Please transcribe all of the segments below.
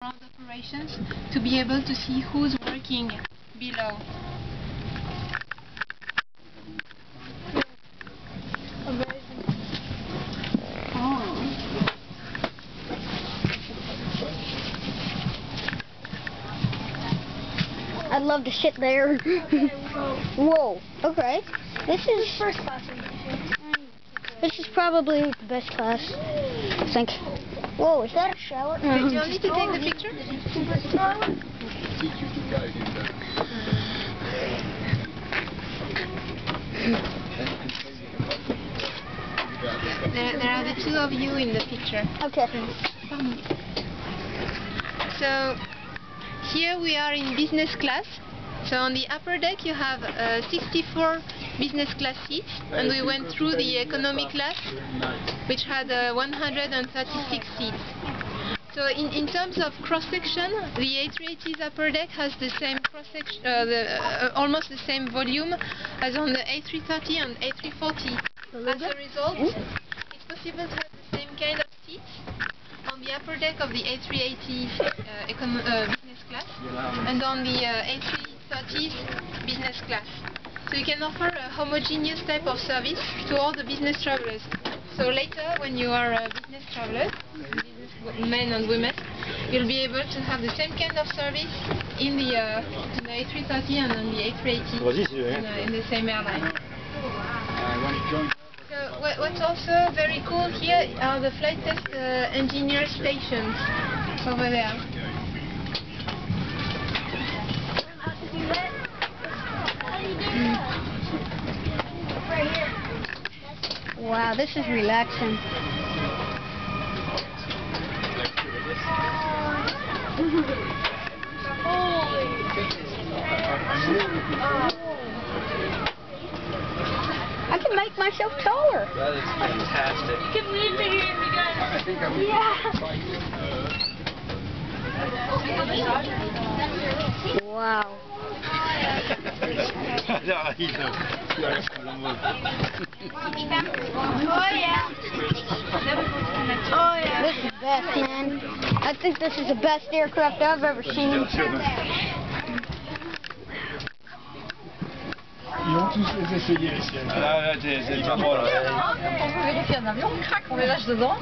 ground operations to be able to see who's working below. I'd love to sit there. Whoa. Okay. This is first class. This is probably the best class, I think. Whoa, is that a shower? Do you want me to take the picture? There are the two of you in the picture. Okay. So here we are in business class. So on the upper deck you have 64 business class seats, and we went through the economy class, which had 136 seats. So in terms of cross-section, the A380s upper deck has the same cross-section, almost the same volume as on the A330 and A340. As a result, it's possible to have the same kind of seats on the upper deck of the A380s business class and on the A330s business class. So you can offer a homogeneous type of service to all the business travelers. So later, when you are business travelers, men and women, you'll be able to have the same kind of service in the A330 and on the A380 in the same airline. So what's also very cool here are the flight test engineer stations over there. Wow, this is relaxing. I can make myself taller. That is fantastic. You can leave me here if you guys. I think I'm Wow. Oh yeah. This is best, man. I think this is the best aircraft I've ever seen. Ils ont tous les essayé les siennes. Ah, c'est pas moi là. On vérifie un avion, on craque, on les lâche dedans.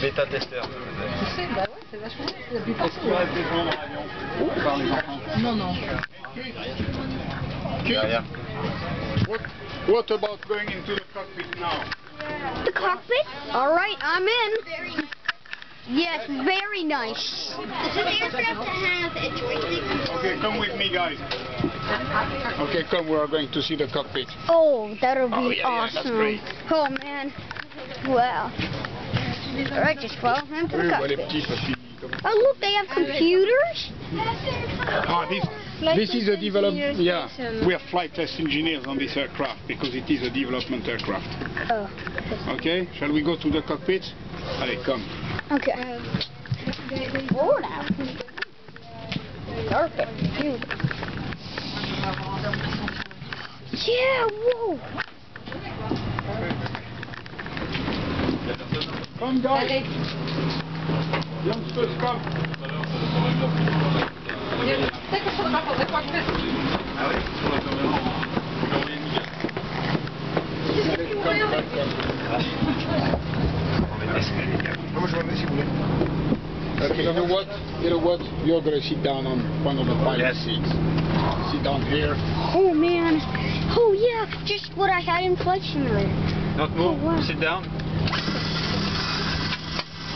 Bêta testeur. Tu sais, bah ouais, c'est vachement bien, c'est la plupart. Est-ce qu'il y aurait des gens dans l'avion par les enfants? Non, non. Derrière. What about going into the cockpit now? The cockpit? Alright, I'm in. Yes, very nice. It's an aircraft that has a joystick. Okay, come with me guys. Okay, come, we are going to see the cockpit. Oh, that'll be yeah, awesome. that's great. Oh, man. Wow. Alright, just follow him to the cockpit. Oh, look, they have computers. Ah, this is a development. Yeah, we are flight test engineers on this aircraft because it is a development aircraft. Oh. Okay, shall we go to the cockpit? Allez, come. Okay. Oh, now. Perfect. Yeah, whoa. Come, guys. Youngsters, come. You know what? You know what? You're going to sit down on one of the pilot seats. Sit down here. Oh, man. Oh, yeah. Just what I had in Flight Simulator. Not move. Oh, wow. Sit down.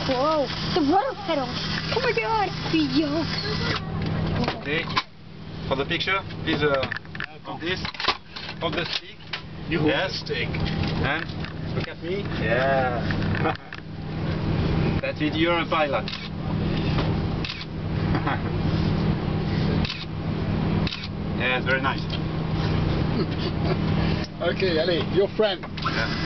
Whoa. The rudder pedals. Oh, my God. Yo. Okay. For the picture, please on this. On the stick. Yes. Stick. And look at me. Yeah. That's it. You're a pilot. Yeah, it's very nice. Okay, allez, your friend. Yeah.